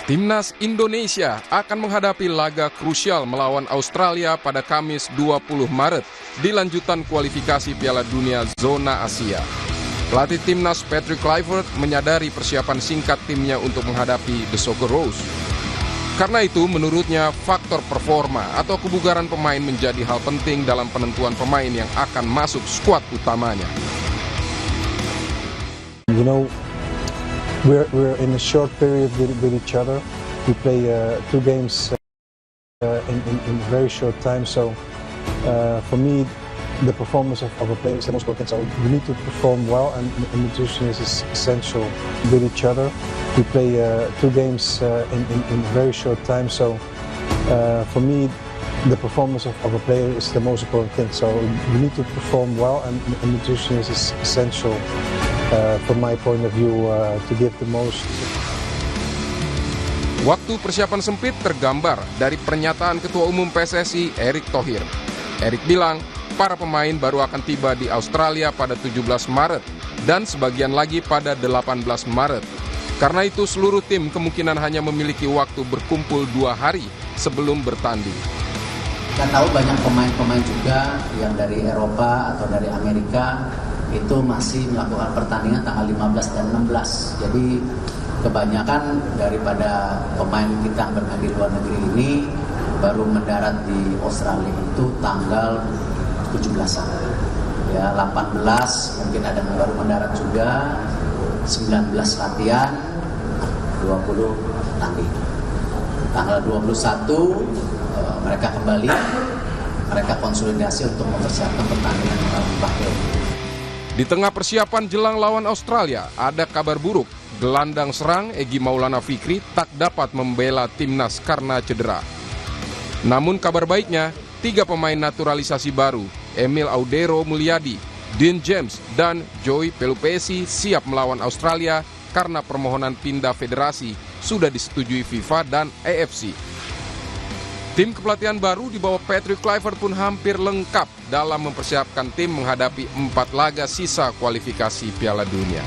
Timnas Indonesia akan menghadapi laga krusial melawan Australia pada Kamis 20 Maret di lanjutan kualifikasi Piala Dunia Zona Asia. Pelatih Timnas Patrick Kluivert menyadari persiapan singkat timnya untuk menghadapi The Socceroos. Karena itu, menurutnya faktor performa atau kebugaran pemain menjadi hal penting dalam penentuan pemain yang akan masuk skuad utamanya. We're in a short period with each other. We play 2 games in a very short time. So for me, the performance of a player is the most important. So we need to perform well, and nutrition is essential with each other. We play 2 games in a very short time. So for me, the performance of a player is the most important thing. So we need to perform well, and nutrition is essential. From my point of view, to give the most. Waktu persiapan sempit tergambar dari pernyataan Ketua Umum PSSI Erick Thohir. Erick bilang, para pemain baru akan tiba di Australia pada 17 Maret dan sebagian lagi pada 18 Maret. Karena itu seluruh tim kemungkinan hanya memiliki waktu berkumpul 2 hari sebelum bertanding. Kita tahu banyak pemain-pemain juga yang dari Eropa atau dari Amerika itu masih melakukan pertandingan tanggal 15 dan 16. Jadi kebanyakan daripada pemain kita yang bermain di luar negeri ini baru mendarat di Australia itu tanggal 17-an. Ya, 18 mungkin ada yang baru mendarat juga, 19 latihan, 20 tanding. Tanggal 21 mereka kembali, mereka konsolidasi untuk mempersiapkan pertandingan melawan Bahrain. Di tengah persiapan jelang lawan Australia, ada kabar buruk. Gelandang serang Egy Maulana Fikri tak dapat membela timnas karena cedera. Namun kabar baiknya, 3 pemain naturalisasi baru, Emil Audero Mulyadi, Dean James, dan Joey Pelupesi siap melawan Australia karena permohonan pindah federasi sudah disetujui FIFA dan AFC. Tim kepelatihan baru di bawah Patrick Kluivert pun hampir lengkap dalam mempersiapkan tim menghadapi 4 laga sisa kualifikasi Piala Dunia.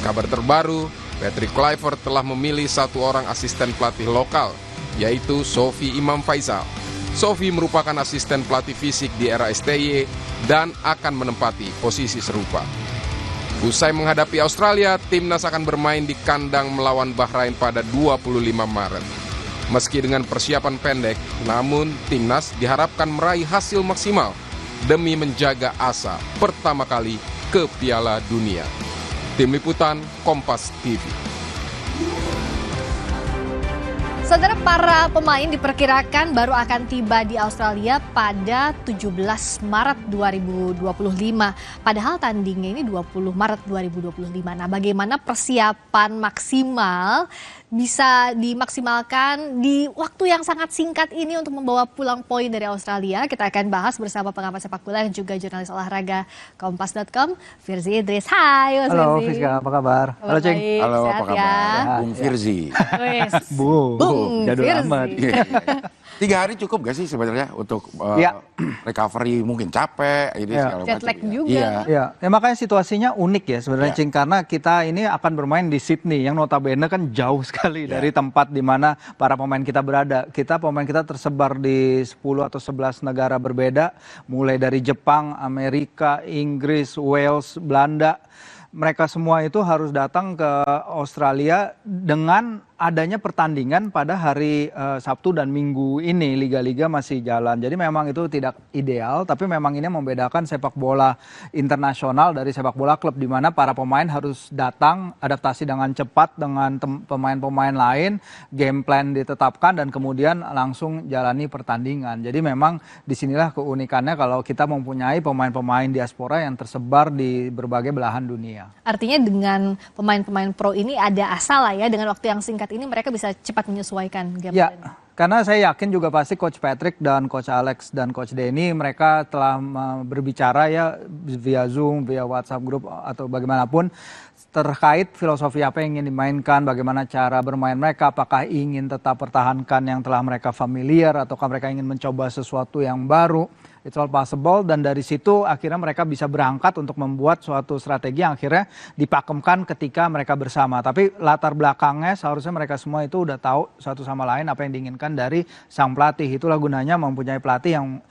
Kabar terbaru, Patrick Kluivert telah memilih 1 orang asisten pelatih lokal, yaitu Sofi Imam Faisal. Sofi merupakan asisten pelatih fisik di era STY dan akan menempati posisi serupa. Usai menghadapi Australia, timnas akan bermain di kandang melawan Bahrain pada 25 Maret. Meski dengan persiapan pendek, namun timnas diharapkan meraih hasil maksimal demi menjaga asa pertama kali ke Piala Dunia. Tim Liputan Kompas TV. Saudara, para pemain diperkirakan baru akan tiba di Australia pada 17 Maret 2025. Padahal tandingnya ini 20 Maret 2025. Nah, bagaimana persiapan maksimal bisa dimaksimalkan di waktu yang sangat singkat ini untuk membawa pulang poin dari Australia? Kita akan bahas bersama pengamat sepak bola dan juga jurnalis olahraga Kompas.com, Firzi Idris. Hai, Mas Firzi. Halo Fiska, apa kabar? Halo Ceng. Halo, Sehat apa kabar? ya? Bung Firzi. Bung, jadul Firzi. amat. 3 hari cukup gak sih sebenarnya untuk Ya. recovery, mungkin capek, ini Ya. segala Jet macam lag ya. juga. Iya. Ya, makanya situasinya unik ya sebenarnya Ya. Cing, karena kita ini akan bermain di Sydney yang notabene kan jauh sekali dari tempat di mana para pemain kita berada. Pemain kita tersebar di 10 atau 11 negara berbeda, mulai dari Jepang, Amerika, Inggris, Wales, Belanda. Mereka semua itu harus datang ke Australia dengan adanya pertandingan pada hari Sabtu dan Minggu ini. Liga-liga masih jalan. Jadi memang itu tidak ideal, tapi memang ini membedakan sepak bola internasional dari sepak bola klub, di mana para pemain harus datang, adaptasi dengan cepat dengan pemain-pemain lain, game plan ditetapkan, dan kemudian langsung jalani pertandingan. Jadi memang disinilah keunikannya kalau kita mempunyai pemain-pemain diaspora yang tersebar di berbagai belahan dunia. Artinya dengan pemain-pemain pro ini ada asa lah ya, dengan waktu yang singkat ini mereka bisa cepat menyesuaikan game Ya, plan. Karena saya yakin juga pasti Coach Patrick dan Coach Alex dan Coach Denny mereka telah berbicara ya via Zoom, via WhatsApp group atau bagaimanapun terkait filosofi apa yang ingin dimainkan, bagaimana cara bermain mereka, apakah ingin tetap pertahankan yang telah mereka familiar ataukah mereka ingin mencoba sesuatu yang baru. It's all possible, dan dari situ akhirnya mereka bisa berangkat untuk membuat suatu strategi yang akhirnya dipakemkan ketika mereka bersama. Tapi latar belakangnya seharusnya mereka semua itu udah tahu satu sama lain apa yang diinginkan dari sang pelatih. Itulah gunanya mempunyai pelatih yang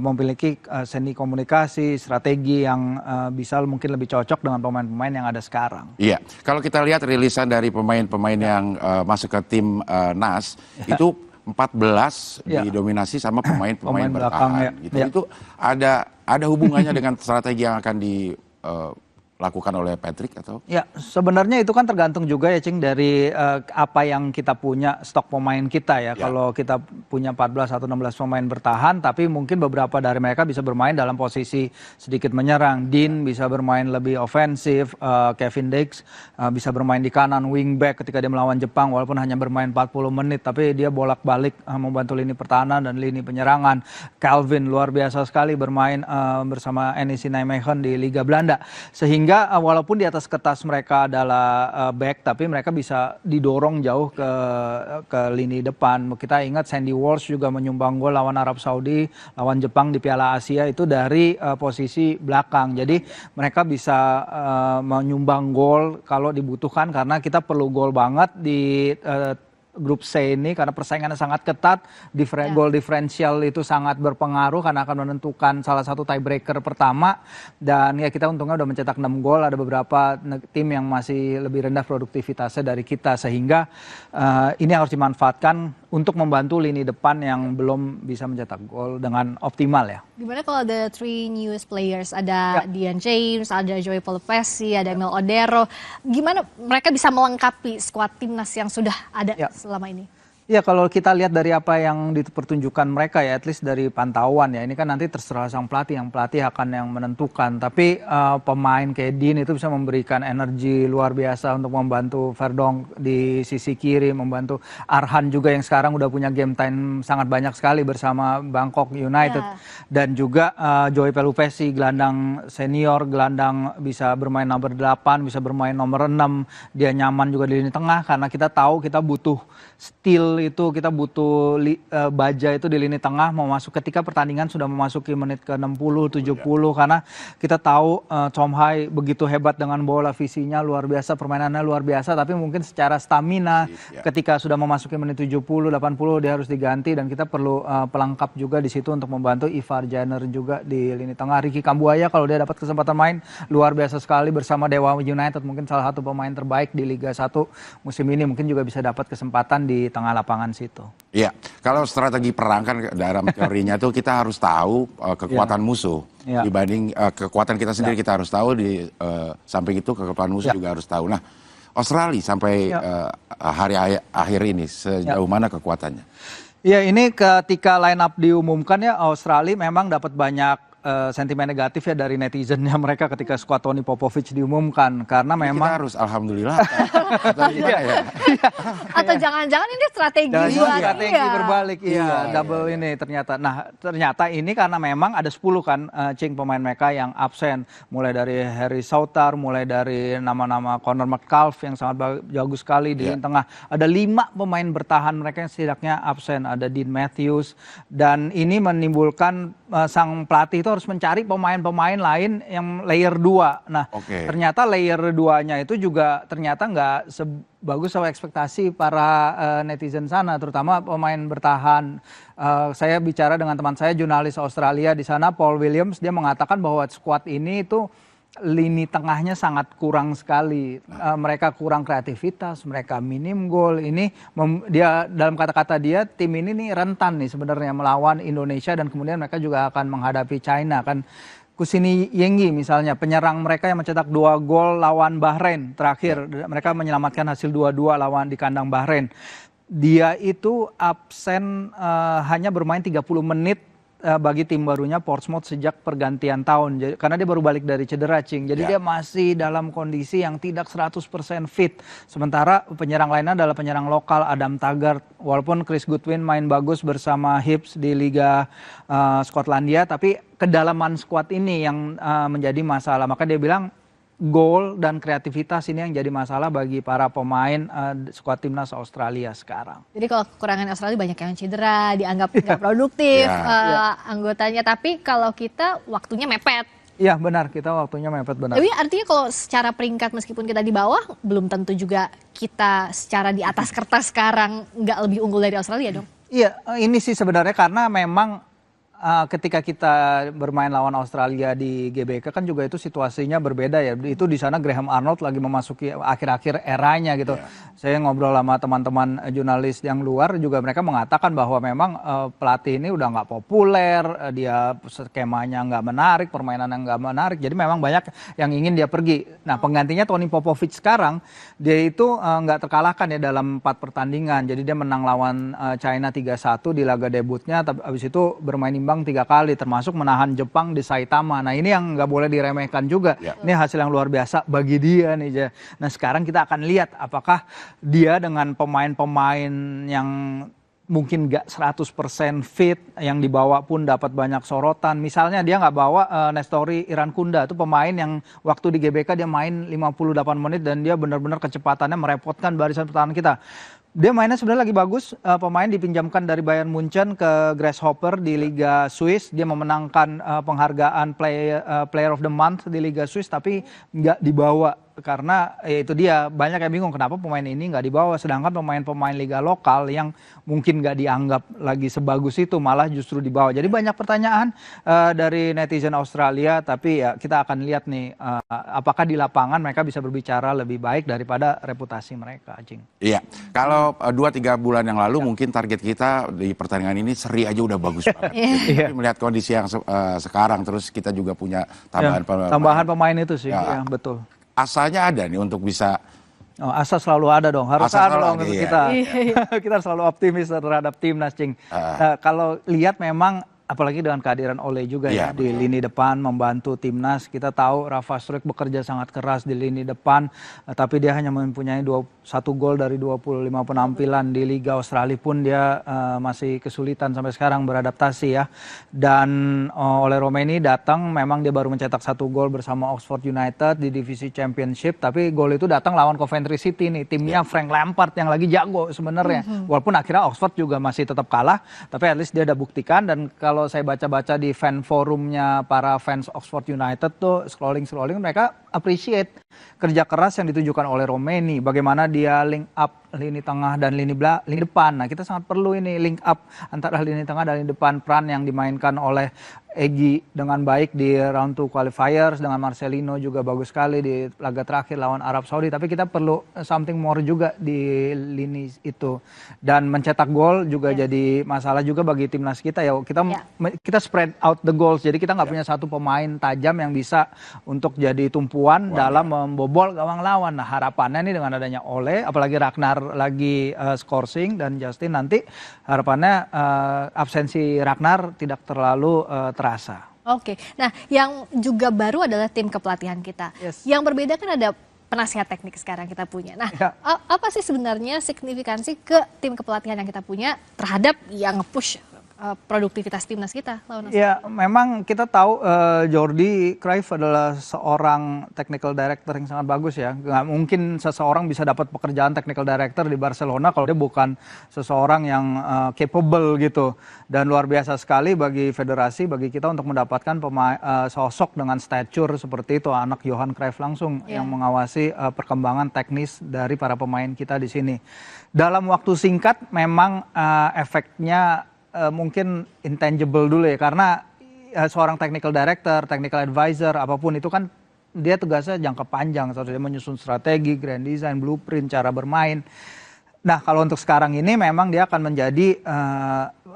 memiliki seni komunikasi, strategi yang bisa mungkin lebih cocok dengan pemain-pemain yang ada sekarang. Iya, kalau kita lihat rilisan dari pemain-pemain yang masuk ke tim NAS itu 14 didominasi sama pemain-pemain bertahan. Gitu. Itu ada hubungannya dengan strategi yang akan dilakukan oleh Patrick atau? Ya, sebenarnya itu kan tergantung juga ya Cing dari apa yang kita punya stok pemain kita ya. Kalau kita punya 14 atau 16 pemain bertahan, tapi mungkin beberapa dari mereka bisa bermain dalam posisi sedikit menyerang. Dean bisa bermain lebih ofensif, Kevin Dix bisa bermain di kanan wingback ketika dia melawan Jepang walaupun hanya bermain 40 menit, tapi dia bolak-balik membantu lini pertahanan dan lini penyerangan. Calvin luar biasa sekali bermain bersama NEC Nijmegen di Liga Belanda. Sehingga walaupun di atas kertas mereka adalah back, tapi mereka bisa didorong jauh ke lini depan. Kita ingat Sandy Walsh juga menyumbang gol lawan Arab Saudi, lawan Jepang di Piala Asia itu dari posisi belakang. Jadi mereka bisa menyumbang gol kalau dibutuhkan, karena kita perlu gol banget di grup C ini karena persaingannya sangat ketat. Goal differential itu sangat berpengaruh karena akan menentukan salah satu tiebreaker pertama, dan ya kita untungnya udah mencetak 6 gol. Ada beberapa tim yang masih lebih rendah produktivitasnya dari kita, sehingga ini harus dimanfaatkan untuk membantu lini depan yang belum bisa mencetak gol dengan optimal ya. Gimana kalau ada 3 newest players, ada Dian James, ada Joey Polopesi, ada Emil Odero, gimana mereka bisa melengkapi skuad timnas yang sudah ada selama ini? Ya, kalau kita lihat dari apa yang dipertunjukkan mereka ya, at least dari pantauan ya, ini kan nanti terserah sang pelatih, yang pelatih akan yang menentukan. Tapi pemain kayak Dean itu bisa memberikan energi luar biasa untuk membantu Verdonk di sisi kiri, membantu Arhan juga yang sekarang udah punya game time sangat banyak sekali bersama Bangkok United. Dan juga Joey Pelupesi, gelandang senior, gelandang bisa bermain nomor 8, bisa bermain nomor 6. Dia nyaman juga di lini tengah karena kita tahu kita butuh steal itu, kita butuh baja itu di lini tengah mau masuk ketika pertandingan sudah memasuki menit ke 60, 70 karena kita tahu Tom Hai begitu hebat dengan bola, visinya luar biasa, permainannya luar biasa, tapi mungkin secara stamina ketika sudah memasuki menit 70, 80 dia harus diganti, dan kita perlu pelengkap juga di situ untuk membantu Ivar Janer juga di lini tengah. Ricky Kambuaya kalau dia dapat kesempatan main luar biasa sekali bersama Dewa United, mungkin salah satu pemain terbaik di Liga 1 musim ini, mungkin juga bisa dapat kesempatan di tengah lapangan situ. Iya, kalau strategi perang kan dalam teorinya tuh kita harus tahu kekuatan musuh dibanding kekuatan kita sendiri. Kita harus tahu di samping itu kekuatan musuh juga harus tahu. Nah, Australia sampai hari akhir ini sejauh mana kekuatannya? Ya, ini ketika line up diumumkan ya, Australia memang dapat banyak sentimen negatif ya dari netizennya mereka ketika skuad Tony Popovic diumumkan, karena memang kita harus alhamdulillah atau jangan-jangan ini strategi berbalik double ini ternyata. Nah, ternyata ini karena memang ada 10 kan Cing pemain mereka yang absen, mulai dari Harry Souttar, mulai dari nama-nama Connor McCalf yang sangat bagus sekali di lini tengah. Ada 5 pemain bertahan mereka yang setidaknya absen, ada Dean Matthews, dan ini menimbulkan sang pelatih itu harus mencari pemain-pemain lain yang layer 2. Nah, ternyata layer 2-nya itu juga ternyata nggak sebagus sama ekspektasi para netizen sana, terutama pemain bertahan. Saya bicara dengan teman saya, jurnalis Australia di sana, Paul Williams, dia mengatakan bahwa skuad ini itu lini tengahnya sangat kurang sekali. Mereka kurang kreativitas, mereka minim gol. Ini dia dalam kata-kata dia, tim ini nih rentan nih sebenarnya melawan Indonesia, dan kemudian mereka juga akan menghadapi China kan. Kusini Yengi misalnya, penyerang mereka yang mencetak 2 gol lawan Bahrain terakhir, mereka menyelamatkan hasil 2-2 lawan di kandang Bahrain. Dia itu absen hanya bermain 30 menit bagi tim barunya Portsmouth sejak pergantian tahun. Karena dia baru balik dari cedera, Cing. Jadi dia masih dalam kondisi yang tidak 100% fit. Sementara penyerang lainnya adalah penyerang lokal Adam Taggart. Walaupun Chris Goodwin main bagus bersama Hibs di Liga Skotlandia, tapi kedalaman skuad ini yang menjadi masalah. Maka dia bilang gol dan kreativitas ini yang jadi masalah bagi para pemain skuad timnas Australia sekarang. Jadi kalau kekurangan Australia banyak yang cedera, dianggap nggak produktif anggotanya. Tapi kalau kita waktunya mepet. Iya benar, kita waktunya mepet benar. Tapi artinya kalau secara peringkat meskipun kita di bawah, belum tentu juga kita secara di atas kertas sekarang nggak lebih unggul dari Australia dong? Iya, ini sih sebenarnya karena memang ketika kita bermain lawan Australia di GBK kan juga itu situasinya berbeda ya. Itu di sana Graham Arnold lagi memasuki akhir-akhir eranya gitu. Saya ngobrol sama teman-teman jurnalis yang luar juga mereka mengatakan bahwa memang pelatih ini udah nggak populer, dia skemanya nggak menarik, permainannya nggak menarik. Jadi memang banyak yang ingin dia pergi. Nah penggantinya Tony Popovic sekarang dia itu nggak terkalahkan ya dalam 4 pertandingan. Jadi dia menang lawan China 3-1 di laga debutnya. Tapi abis itu bermain imbang 3 kali termasuk menahan Jepang di Saitama. Nah ini yang nggak boleh diremehkan juga. Ini hasil yang luar biasa bagi dia nih. Nah sekarang kita akan lihat apakah dia dengan pemain-pemain yang mungkin nggak 100% fit, yang dibawa pun dapat banyak sorotan. Misalnya dia nggak bawa Nestori Irankunda, itu pemain yang waktu di GBK dia main 58 menit dan dia benar-benar kecepatannya merepotkan barisan pertahanan kita. Dia mainnya sebenarnya lagi bagus, pemain dipinjamkan dari Bayern Munchen ke Grasshopper di Liga Swiss. Dia memenangkan penghargaan Player of the Month di Liga Swiss, tapi nggak dibawa karena ya itu dia, banyak yang bingung kenapa pemain ini nggak dibawa, sedangkan pemain-pemain liga lokal yang mungkin nggak dianggap lagi sebagus itu malah justru dibawa. Jadi banyak pertanyaan dari netizen Australia, tapi ya kita akan lihat nih apakah di lapangan mereka bisa berbicara lebih baik daripada reputasi mereka, Jing. Iya, kalau 2-3 bulan yang lalu mungkin target kita di pertandingan ini seri aja udah bagus banget. Tapi melihat kondisi yang sekarang, terus kita juga punya tambahan pemain itu sih, ya betul. Asanya ada nih untuk bisa. Asa selalu ada dong, harus ada dong untuk kita. Iya. Kita selalu optimis terhadap timnas, Cing. Kalau lihat memang apalagi dengan kehadiran Ole juga ya di lini depan membantu timnas. Kita tahu Rafa Struijk bekerja sangat keras di lini depan, tapi dia hanya mempunyai 1 gol dari 25 penampilan. Di Liga Australia pun dia masih kesulitan sampai sekarang beradaptasi ya. Dan Ole Romeni datang, memang dia baru mencetak 1 gol bersama Oxford United di divisi Championship, tapi gol itu datang lawan Coventry City nih, timnya Frank Lampard yang lagi jago sebenarnya. Walaupun akhirnya Oxford juga masih tetap kalah, tapi at least dia udah buktikan. Dan kalau saya baca-baca di fan forumnya para fans Oxford United tuh scrolling mereka appreciate kerja keras yang ditujukan oleh Romeni, bagaimana dia link up lini tengah dan lini depan. Nah kita sangat perlu ini link up antara lini tengah dan lini depan, peran yang dimainkan oleh Egy dengan baik di round 2 qualifiers, dengan Marcelino juga bagus sekali di laga terakhir lawan Arab Saudi, tapi kita perlu something more juga di lini itu. Dan mencetak gol juga jadi masalah juga bagi timnas kita ya. Kita spread out the goals, jadi kita nggak punya satu pemain tajam yang bisa untuk jadi tumpuan dalam membobol gawang lawan. Nah harapannya nih dengan adanya Ole, apalagi Ragnar lagi scoring dan Justin, nanti harapannya absensi Ragnar tidak terlalu terasa. Oke, nah yang juga baru adalah tim kepelatihan kita. Yang berbeda kan ada penasihat teknik sekarang kita punya. Nah, apa sih sebenarnya signifikansi ke tim kepelatihan yang kita punya terhadap yang nge-push produktivitas timnas kita lawan Australia? Ya, memang kita tahu Jordi Cruyff adalah seorang technical director yang sangat bagus ya. Nggak mungkin seseorang bisa dapat pekerjaan technical director di Barcelona kalau dia bukan seseorang yang capable gitu. Dan luar biasa sekali bagi federasi, bagi kita untuk mendapatkan sosok dengan stature seperti itu, anak Johan Cruyff langsung yang mengawasi perkembangan teknis dari para pemain kita di sini. Dalam waktu singkat memang efeknya mungkin intangible dulu ya, karena seorang technical director, technical advisor, apapun itu kan dia tugasnya jangka panjang, dia menyusun strategi, grand design, blueprint, cara bermain. Nah kalau untuk sekarang ini memang dia akan menjadi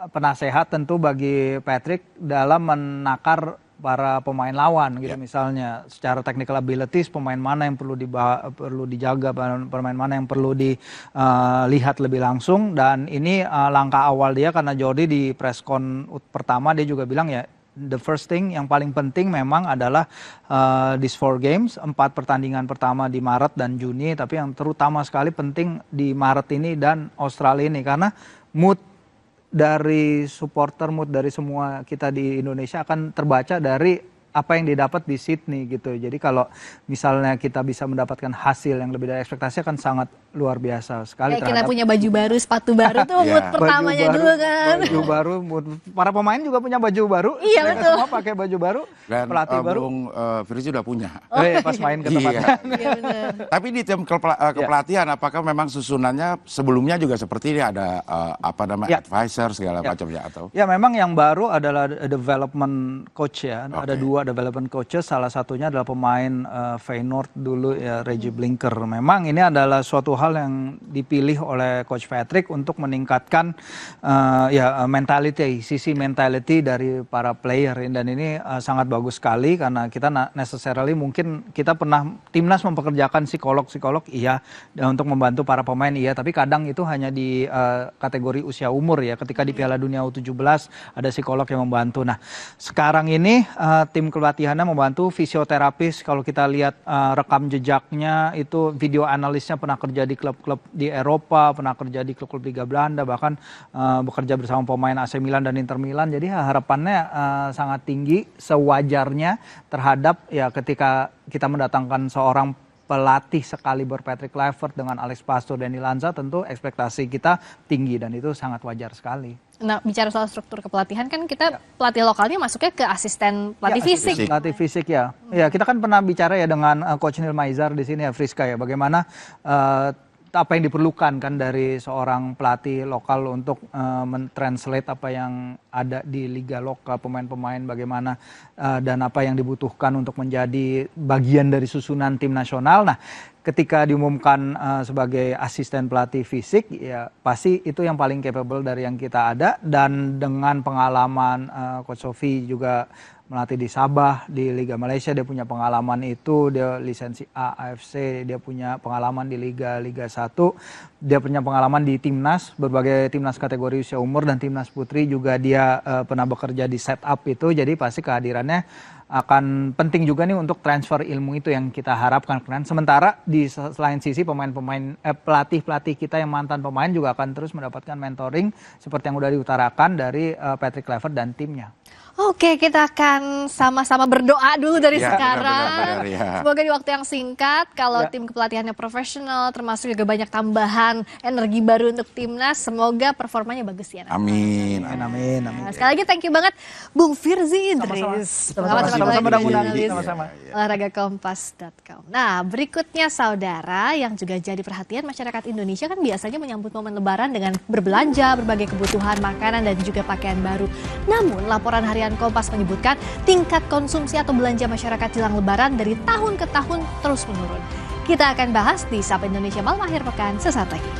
penasehat tentu bagi Patrick dalam menakar para pemain lawan gitu. Misalnya secara technical abilities pemain mana yang perlu dijaga, pemain mana yang perlu dilihat lebih langsung. Dan ini langkah awal dia, karena Jordi di preskon pertama dia juga bilang ya, the first thing yang paling penting memang adalah these 4 games, 4 pertandingan pertama di Maret dan Juni, tapi yang terutama sekali penting di Maret ini dan Australia ini, karena mood dari supporter, mood dari semua kita di Indonesia akan terbaca dari apa yang didapat di Sydney gitu. Jadi kalau misalnya kita bisa mendapatkan hasil yang lebih dari ekspektasi akan sangat luar biasa sekali. Kayak kita punya baju baru, sepatu baru tuh mood pertamanya dulu kan. Baju baru, para pemain juga punya baju baru. Iya betul. Semua pakai baju baru, dan pelatih baru. Bung Firzi udah punya. Pas main ke tempatnya. Iya benar. Tapi di tim kepelatihan apakah memang susunannya sebelumnya juga seperti ini, ada advisor segala macamnya atau? Ya memang yang baru adalah development coach ya. Ada 2 development coaches, salah satunya adalah pemain Feyenoord dulu ya, Reggie Blinker. Memang ini adalah suatu hal yang dipilih oleh Coach Patrick untuk meningkatkan sisi mentality dari para player, dan ini sangat bagus sekali karena kita necessarily mungkin kita pernah timnas mempekerjakan psikolog iya, dan untuk membantu para pemain iya, tapi kadang itu hanya di kategori usia umur ya. Ketika di Piala Dunia U17 ada psikolog yang membantu. Nah, sekarang ini tim pelatihannya membantu fisioterapis. Kalau kita lihat rekam jejaknya itu, video analisnya pernah kerja di klub-klub di Eropa, pernah kerja di klub-klub Liga Belanda, bahkan bekerja bersama pemain AC Milan dan Inter Milan. Jadi harapannya sangat tinggi sewajarnya terhadap ya ketika kita mendatangkan seorang pelatih sekaliber Patrick Kluivert dengan Alex Pastoor dan Lanza, tentu ekspektasi kita tinggi dan itu sangat wajar sekali. Nah, bicara soal struktur kepelatihan kan kita pelatih lokalnya masuknya ke asisten pelatih fisik. Pelatih fisik ya. Ya, kita kan pernah bicara ya dengan Coach Neil Maizar di sini ya, Friska ya, bagaimana apa yang diperlukan kan dari seorang pelatih lokal untuk mentranslate apa yang ada di liga lokal, pemain-pemain bagaimana dan apa yang dibutuhkan untuk menjadi bagian dari susunan tim nasional. Nah, ketika diumumkan sebagai asisten pelatih fisik, ya pasti itu yang paling capable dari yang kita ada, dan dengan pengalaman Coach Sofi juga melatih di Sabah, di Liga Malaysia, dia punya pengalaman itu, dia lisensi A, AFC, dia punya pengalaman di Liga 1, dia punya pengalaman di timnas, berbagai timnas kategori usia umur dan timnas putri juga dia pernah bekerja di setup itu, jadi pasti kehadirannya akan penting juga nih untuk transfer ilmu itu yang kita harapkan. Sementara di selain sisi pelatih-pelatih kita yang mantan pemain juga akan terus mendapatkan mentoring seperti yang udah diutarakan dari Patrick Kluivert dan timnya. Oke, kita akan sama-sama berdoa dulu dari sekarang. Benar, Semoga di waktu yang singkat, kalau tim kepelatihannya profesional, termasuk juga banyak tambahan energi baru untuk timnas, semoga performanya bagus ya. Amin. Nah, sekali lagi thank you banget Bung Firzi Idris. Sama-sama. olahragakompas.com. Nah, berikutnya saudara yang juga jadi perhatian masyarakat Indonesia kan biasanya menyambut momen Lebaran dengan berbelanja berbagai kebutuhan makanan dan juga pakaian baru. Namun laporan harian Kompas menyebutkan tingkat konsumsi atau belanja masyarakat jelang Lebaran dari tahun ke tahun terus menurun. Kita akan bahas di Sapa Indonesia Malam Akhir Pekan sesaat lagi.